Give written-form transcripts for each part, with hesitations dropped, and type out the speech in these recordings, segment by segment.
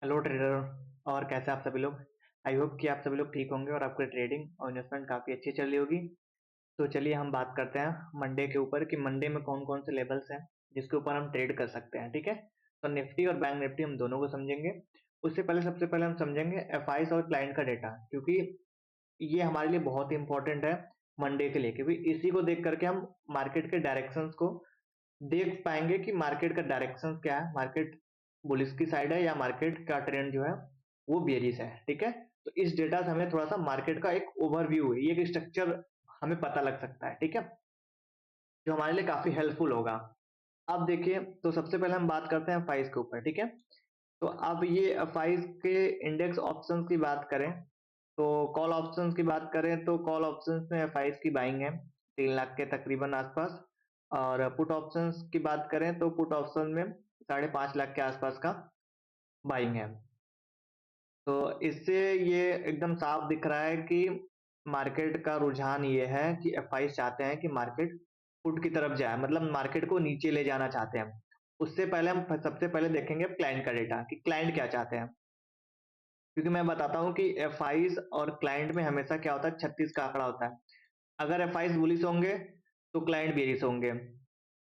Hello trader. और कैसे आप सभी लोग। आई होप कि आप सभी लोग ठीक होंगे और आपकी ट्रेडिंग और इन्वेस्टमेंट काफ़ी अच्छी चल रही होगी। तो चलिए हम बात करते हैं मंडे के ऊपर कि मंडे में कौन कौन से लेवल्स हैं जिसके ऊपर हम ट्रेड कर सकते हैं। ठीक है, तो निफ्टी और बैंक निफ्टी हम दोनों को समझेंगे। उससे पहले सबसे पहले हम समझेंगे एफ और क्लाइंट का डेटा, क्योंकि ये हमारे लिए बहुत ही इंपॉर्टेंट है मंडे के लिए, क्योंकि इसी को देख करके हम मार्केट के डायरेक्शंस को देख पाएंगे कि मार्केट का डायरेक्शन क्या है, मार्केट बुलिश की साइड है या मार्केट का ट्रेंड जो है वो बेरिश है। ठीक है, तो इस डेटा से हमें थोड़ा सा मार्केट का एक ओवरव्यू है, ये एक स्ट्रक्चर हमें पता लग सकता है। ठीक है, जो हमारे लिए काफी हेल्पफुल होगा। अब देखिए, तो सबसे पहले हम बात करते हैं फाइज के ऊपर। ठीक है, तो अब ये फाइज के इंडेक्स ऑप्शंस की बात करें, तो कॉल ऑप्शंस की बात करें तो कॉल ऑप्शंस में फाइज की बाइंग है 3 लाख के तकरीबन आसपास। और पुट ऑप्शंस की बात करें तो पुट ऑप्शन में 5.5 लाख के आसपास का बाइंग है। तो इससे ये एकदम साफ दिख रहा है कि मार्केट का रुझान ये है कि एफ चाहते हैं कि मार्केट पुट की तरफ जाए, मतलब मार्केट को नीचे ले जाना चाहते हैं। उससे पहले हम सबसे पहले देखेंगे क्लाइंट का डेटा कि क्लाइंट क्या चाहते हैं, क्योंकि मैं बताता हूँ कि एफ और क्लाइंट में हमेशा क्या होता है, 36 का आंकड़ा होता है। अगर एफ बुलिश होंगे तो क्लाइंट बेरिश होंगे।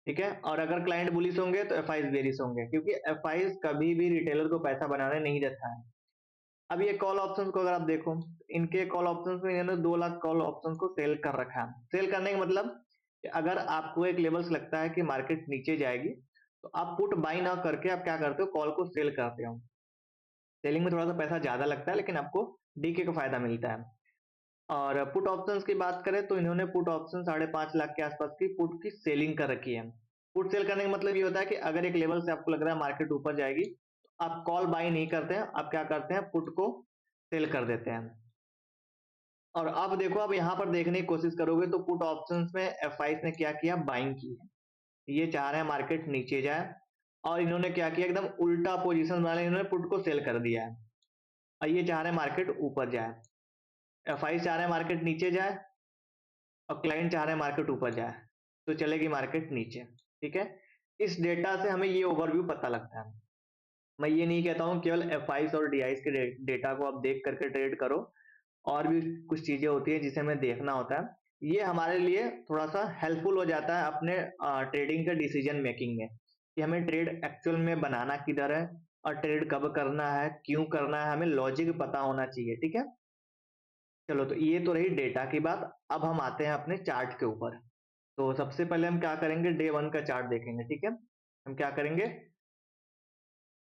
ठीक है, और अगर क्लाइंट बुलिश होंगे तो एफ बेरिश होंगे, क्योंकि एफ कभी भी रिटेलर को पैसा बनाने नहीं देता है। अब ये कॉल ऑप्शंस को अगर आप देखो, इनके कॉल ऑप्शंस में इन्होंने 2 लाख कॉल ऑप्शंस को सेल कर रखा है। सेल करने का मतलब कि अगर आपको एक लेवल से लगता है कि मार्केट नीचे जाएगी, तो आप पुट बाई ना करके आप क्या करते हो, कॉल को सेल करते हो। सेलिंग में थोड़ा सा पैसा ज्यादा लगता है, लेकिन आपको डीके का फायदा मिलता है। और पुट ऑप्शंस की बात करें तो इन्होंने पुट ऑप्शन 5.5 लाख के आसपास की पुट की सेलिंग कर रखी है। पुट सेल करने का मतलब ये होता है कि अगर एक लेवल से आपको लग रहा है मार्केट ऊपर जाएगी, तो आप कॉल बाई नहीं करते हैं, आप क्या करते हैं, पुट को सेल कर देते हैं। और अब देखो, अब यहाँ पर देखने की कोशिश करोगे तो पुट ऑप्शंस में एफ ने क्या किया, बाइंग की है। ये चाह रहे हैं मार्केट नीचे जाए, और इन्होंने क्या किया, एकदम उल्टा पोजीशन वाले इन्होंने पुट को सेल कर दिया है। और ये चाह रहे हैं मार्केट ऊपर जाए। एफ चाह रहे हैं मार्केट नीचे जाए, और क्लाइंट चाह रहे हैं मार्केट ऊपर जाए, तो चलेगी मार्केट नीचे। ठीक है, इस डेटा से हमें ये ओवरव्यू पता लगता है। मैं ये नहीं कहता हूँ केवल एफ और डी के डेटा को आप देख करके ट्रेड करो, और भी कुछ चीजें होती है जिसे हमें देखना होता है। ये हमारे लिए थोड़ा सा हेल्पफुल हो जाता है अपने ट्रेडिंग के डिसीजन मेकिंग में, कि हमें ट्रेड एक्चुअल में बनाना किधर है और ट्रेड कब करना है, क्यों करना है, हमें लॉजिक पता होना चाहिए। ठीक है, चलो, तो ये तो रही डेटा की बात। अब हम आते हैं अपने चार्ट के ऊपर। तो सबसे पहले हम क्या करेंगे, डे 1 का चार्ट देखेंगे। ठीक है, हम क्या करेंगे,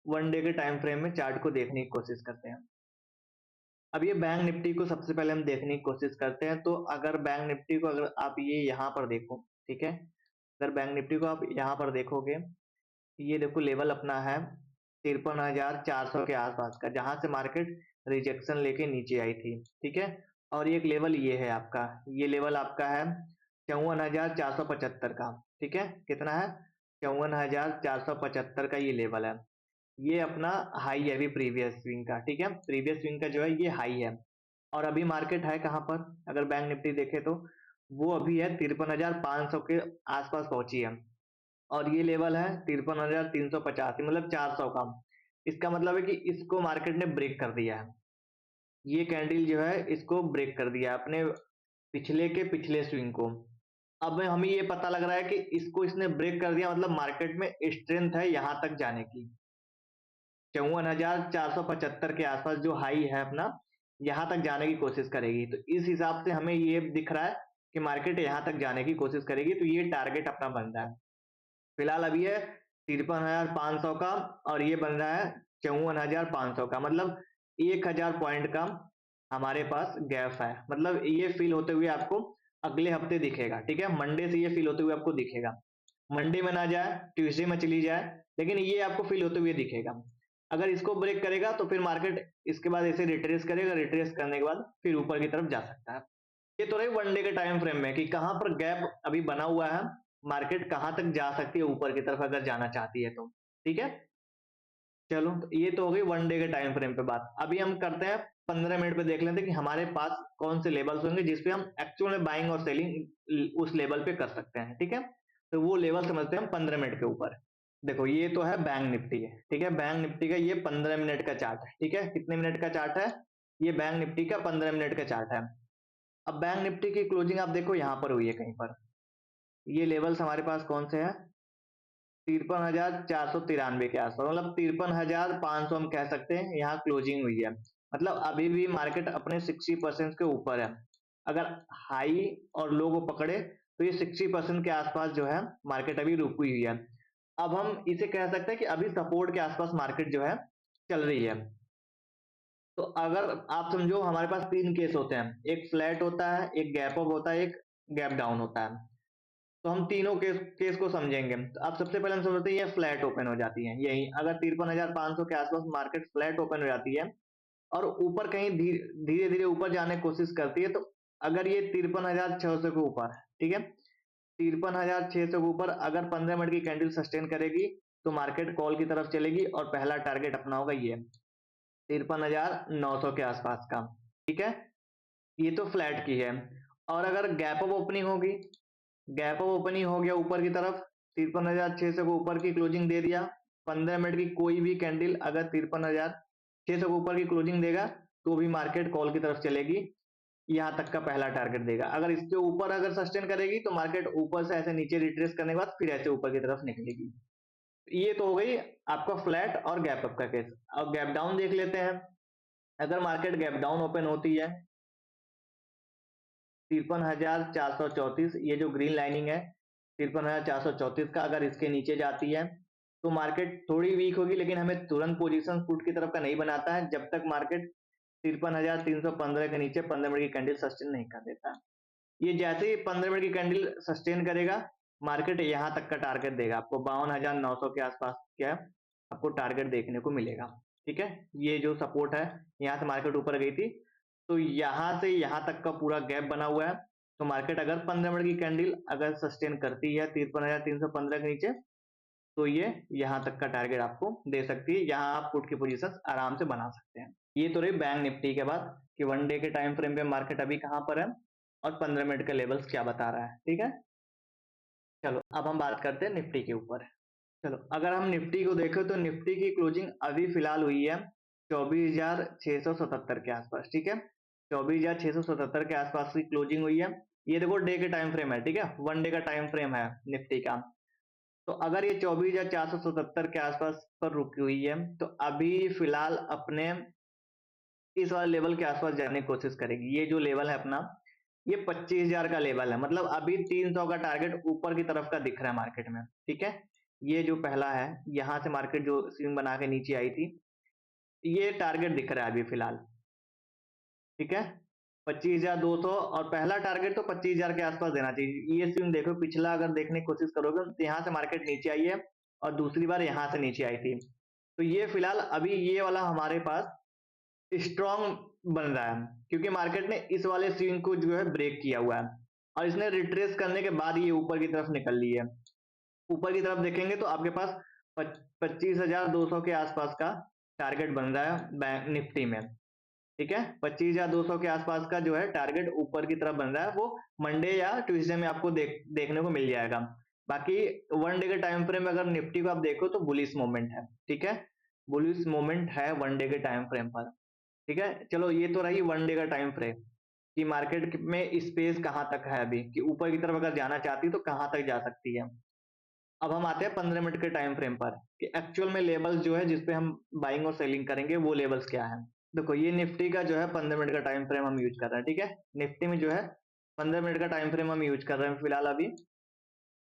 1 डे के टाइम फ्रेम में चार्ट को देखने की कोशिश करते हैं। अब ये बैंक निफ्टी को सबसे पहले हम देखने की कोशिश करते हैं। तो अगर बैंक निफ्टी को अगर आप ये यहाँ पर देखो, ठीक है, अगर बैंक निफ्टी को आप यहाँ पर देखोगे, ये देखो लेवल अपना है 53,400 के आसपास का, जहां से मार्केट रिजेक्शन लेके नीचे आई थी। ठीक है, और एक लेवल ये है आपका, ये लेवल आपका है 54,475 का। ठीक है, कितना है, 54,475 का ये लेवल है। ये अपना हाई है अभी प्रीवियस स्विंग का। ठीक है, प्रीवियस स्विंग का जो है ये हाई है। और अभी मार्केट है कहाँ पर, अगर बैंक निफ्टी देखे तो वो अभी है 53,500 के आसपास पहुंची है। और ये लेवल है 53,385, मतलब 400 का। इसका मतलब है कि इसको मार्केट ने ब्रेक कर दिया है। ये कैंडल जो है इसको ब्रेक कर दिया है अपने पिछले के पिछले स्विंग को। अब हमें ये पता लग रहा है कि इसको इसने ब्रेक कर दिया, मतलब मार्केट में स्ट्रेंथ है यहां तक जाने की। 54,475 के आसपास जो हाई है अपना, यहां तक जाने की कोशिश करेगी। तो इस हिसाब से हमें ये दिख रहा है कि मार्केट यहां तक जाने की कोशिश करेगी, तो ये टारगेट अपना बन रहा है। फिलहाल अभी है 53,500 का, और ये बन रहा है 54,500 का, मतलब 1,000 पॉइंट का हमारे पास गैप है। मतलब ये फील होते हुए आपको अगले हफ्ते दिखेगा। ठीक है, मंडे से ये फील होते हुए आपको दिखेगा। मंडे में ना जाए, ट्यूसडे में चली जाए, लेकिन ये आपको फील होते हुए दिखेगा। अगर इसको ब्रेक करेगा तो फिर मार्केट इसके बाद ऐसे रिट्रेस करेगा, रिट्रेस करने के बाद फिर ऊपर की तरफ जा सकता है। ये तो रही 1 डे के टाइम फ्रेम में कि कहां पर गैप अभी बना हुआ है, मार्केट कहां तक जा सकती है ऊपर की तरफ अगर जाना चाहती है तो। ठीक है, चलो, तो ये तो हो गई 1 डे के टाइम फ्रेम पे बात। अभी हम करते हैं 15 मिनट पे, देख लेते हैं कि हमारे पास कौन से लेवल्स होंगे जिसपे हम एक्चुअल में बाइंग और सेलिंग उस लेवल पे कर सकते हैं। ठीक है, तो वो लेवल समझते हैं हम 15 मिनट के ऊपर। देखो ये तो है बैंक निफ्टी है, ठीक है, बैंक निफ्टी का ये 15 मिनट का चार्ट है, ठीक है, कितने मिनट का चार्ट है, ये बैंक निफ्टी का 15 मिनट का चार्ट है। अब बैंक निफ्टी की क्लोजिंग आप देखो यहाँ पर हुई है कहीं पर, ये लेवल्स हमारे पास कौन से हैं, 53,493 के आसपास, मतलब 53,500 हम कह सकते हैं यहाँ क्लोजिंग हुई है। मतलब अभी भी मार्केट अपने 60% के ऊपर है। अगर हाई और लो को पकड़े तो ये 60% के आसपास जो है मार्केट अभी रुकी हुई है। अब हम इसे कह सकते हैं कि अभी सपोर्ट के आसपास मार्केट जो है चल रही है। तो अगर आप समझो हमारे पास तीन केस होते हैं, एक फ्लैट होता है, एक गैप अप होता है, एक गैप डाउन होता है। तो हम तीनों केस को समझेंगे। तो अब सबसे पहले हम समझते हैं ये फ्लैट ओपन हो जाती है, यही अगर 53,500 के आसपास मार्केट फ्लैट ओपन हो जाती है और ऊपर कहीं धीरे धीरे ऊपर जाने की कोशिश करती है, तो अगर ये 53,600 के ऊपर, ठीक है, 53,600 के ऊपर अगर 15 मिनट की कैंडल सस्टेन करेगी तो मार्केट कॉल की तरफ चलेगी और पहला टारगेट अपना होगा ये 53,900 के आसपास का, ठीक है, ये तो फ्लैट की है। और अगर गैप अप ओपनिंग होगी, गैप अप ओपनिंग हो गया ऊपर की तरफ, 53,600 को ऊपर की क्लोजिंग दे दिया, 15 मिनट की कोई भी कैंडल अगर 53,600 को ऊपर की क्लोजिंग देगा तो भी मार्केट कॉल की तरफ चलेगी, यहाँ तक का पहला टारगेट देगा। अगर इसके ऊपर अगर सस्टेन करेगी तो मार्केट ऊपर से ऐसे नीचे रिट्रेस करने के बाद फिर ऐसे ऊपर की तरफ निकलेगी। ये तो हो गई आपका फ्लैट और गैप अप का केस। अब गैप डाउन देख लेते हैं। अगर मार्केट गैप डाउन ओपन होती है 53,434, ये जो ग्रीन लाइनिंग है 53,434 का, अगर इसके नीचे जाती है तो मार्केट थोड़ी वीक होगी, लेकिन हमें तुरंत पोजीशन पुट की तरफ का नहीं बनाता है जब तक मार्केट 53,315 के नीचे 15 मिनट की कैंडल सस्टेन नहीं कर देता। ये जैसे ही 15 मिनट की कैंडल सस्टेन करेगा मार्केट यहाँ तक का टारगेट देगा आपको, 52,900 के आसपास क्या है आपको टारगेट देखने को मिलेगा, ठीक है। ये जो सपोर्ट है, यहाँ से मार्केट ऊपर गई थी तो यहाँ से यहाँ तक का पूरा गैप बना हुआ है। तो मार्केट अगर 15 मिनट की कैंडल अगर सस्टेन करती है 53,315 के नीचे तो ये यहाँ तक का टारगेट आपको दे सकती है, यहाँ आप पुट की पोजीशन आराम से बना सकते हैं। ये तो रही बैंक निफ्टी के बाद कि वन डे के टाइम फ्रेम पे मार्केट अभी कहाँ पर है और 15 मिनट का लेवल्स क्या बता रहा है, ठीक है। चलो अब हम बात करते हैं निफ्टी के ऊपर। चलो अगर हम निफ्टी को देखें तो निफ्टी की क्लोजिंग अभी फिलहाल हुई है 24,677 के आसपास, ठीक है, 24,677 के आसपास की क्लोजिंग हुई है। ये देखो डे के टाइम फ्रेम है, ठीक है, वन डे का टाइम फ्रेम है निफ्टी का। तो अगर ये 24,477 के आसपास पर रुकी हुई है तो अभी फिलहाल अपने इस वाले लेवल के आसपास जाने की कोशिश करेगी। ये जो लेवल है अपना, ये 25,000 का लेवल है, मतलब अभी 300 का टारगेट ऊपर की तरफ का दिख रहा है मार्केट में, ठीक है। ये जो पहला है, यहाँ से मार्केट जो स्विंग बना के नीचे आई थी, ये टारगेट दिख रहा है अभी फिलहाल, ठीक है, 25,200, और पहला टारगेट तो 25,000 के आसपास देना चाहिए। ये स्विंग देखो, पिछला अगर देखने की कोशिश करोगे तो यहाँ से मार्केट नीचे आई है और दूसरी बार यहाँ से नीचे आई थी। तो ये फिलहाल अभी ये वाला हमारे पास स्ट्रॉन्ग बन रहा है क्योंकि मार्केट ने इस वाले स्विंग को जो है ब्रेक किया हुआ है और इसने रिट्रेस करने के बाद ये ऊपर की तरफ निकल ली है। ऊपर की तरफ देखेंगे तो आपके पास 25,200 के आसपास का टारगेट बन रहा है बैंक निफ्टी में, ठीक है, 25,200 के आसपास का जो है टारगेट ऊपर की तरफ बन रहा है। वो मंडे या ट्यूसडे में आपको देखने को मिल जाएगा। बाकी वन डे के टाइम फ्रेम में अगर निफ्टी को आप देखो तो बुलिश मोमेंट है, ठीक है, बुलिश मोमेंट है वन डे के टाइम फ्रेम पर, ठीक है। चलो ये तो रही वन डे का टाइम फ्रेम कि मार्केट में स्पेस कहाँ तक है अभी, कि ऊपर की तरफ अगर जाना चाहती है तो कहाँ तक जा सकती है। अब हम आते हैं 15 मिनट के टाइम फ्रेम पर कि एक्चुअल में लेवल्स जो है जिसपे हम बाइंग और सेलिंग करेंगे वो लेवल्स क्या है। देखो ये निफ्टी का जो है 15 मिनट का टाइम फ्रेम हम यूज कर रहे हैं, ठीक है, निफ्टी में जो है 15 मिनट का टाइम फ्रेम हम यूज कर रहे हैं फिलहाल अभी।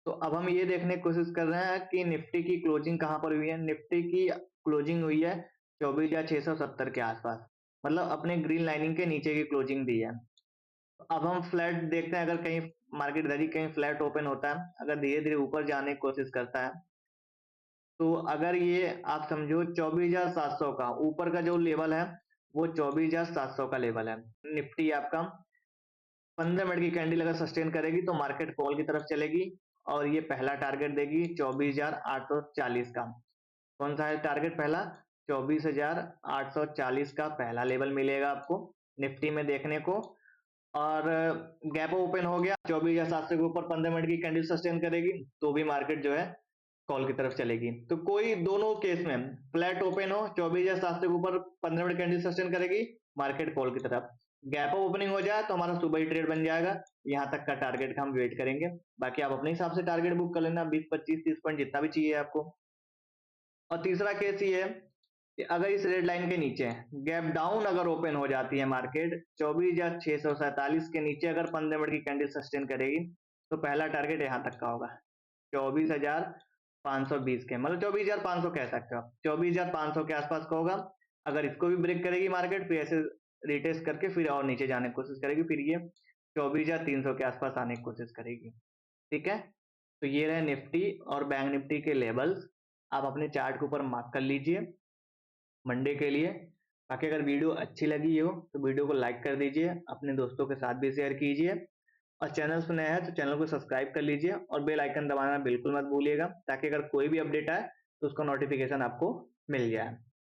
तो अब हम ये देखने की कोशिश कर रहे हैं कि निफ्टी की क्लोजिंग कहाँ पर हुई है। निफ्टी की क्लोजिंग हुई है 24,670 के आसपास, मतलब अपने ग्रीन लाइनिंग के नीचे की क्लोजिंग दी है। अब हम फ्लैट देखते हैं, अगर कहीं मार्केट इधर ही कहीं फ्लैट ओपन होता है, अगर धीरे धीरे ऊपर जाने की कोशिश करता है तो अगर ये आप समझो 24,700 का ऊपर का जो लेवल है वो 24,700 का लेवल है। निफ्टी आपका 15 मिनट की कैंडल अगर सस्टेन करेगी तो मार्केट कॉल की तरफ चलेगी और ये पहला टारगेट देगी 24,840 का। कौन सा है टारगेट पहला, 24,840 का पहला लेवल मिलेगा आपको निफ्टी में देखने को। और गैप ओपन हो गया 24,700 के ऊपर 15 मिनट की कैंडल सस्टेन करेगी तो भी मार्केट जो है कॉल की तरफ चलेगी। तो कोई दोनों केस में फ्लैट ओपन हो 24,700 के ऊपर 15 मिनट कैंडल सस्टेन करेगी, मार्केट कॉल की तरफ। गैप अप ओपनिंग हो जाए तो हमारा सुबह ही ट्रेड बन जाएगा, यहाँ तक का टारगेट का हम वेट करेंगे। बाकी आप अपने हिसाब से टारगेट बुक कर लेना, 20 25 30 पॉइंट जितना भी चाहिए आपको। और तीसरा केस ये है कि अगर इस रेड लाइन के नीचे गैप डाउन अगर ओपन हो जाती है मार्केट 24,647 के नीचे अगर 15 मिनट की कैंडल सस्टेन करेगी, तो पहला टारगेट यहाँ तक का होगा 24,520 के, मतलब 24,500 कह सकते हो आप, 24,500 के आसपास का होगा। अगर इसको भी ब्रेक करेगी मार्केट, फिर ऐसे रिटेस्ट करके फिर और नीचे जाने की कोशिश करेगी, फिर ये 24,300 के आसपास आने की कोशिश करेगी। ठीक है, तो ये रहे निफ्टी और बैंक निफ्टी के लेवल्स, आप अपने चार्ट के ऊपर मार्क कर लीजिए मंडे के लिए। बाकी अगर वीडियो अच्छी लगी हो तो वीडियो को लाइक कर दीजिए, अपने दोस्तों के साथ भी शेयर कीजिए, और चैनल पर नया है तो चैनल को सब्सक्राइब कर लीजिए और बेल आइकन दबाना बिल्कुल मत भूलिएगा, ताकि अगर कोई भी अपडेट आए तो उसका नोटिफिकेशन आपको मिल जाए।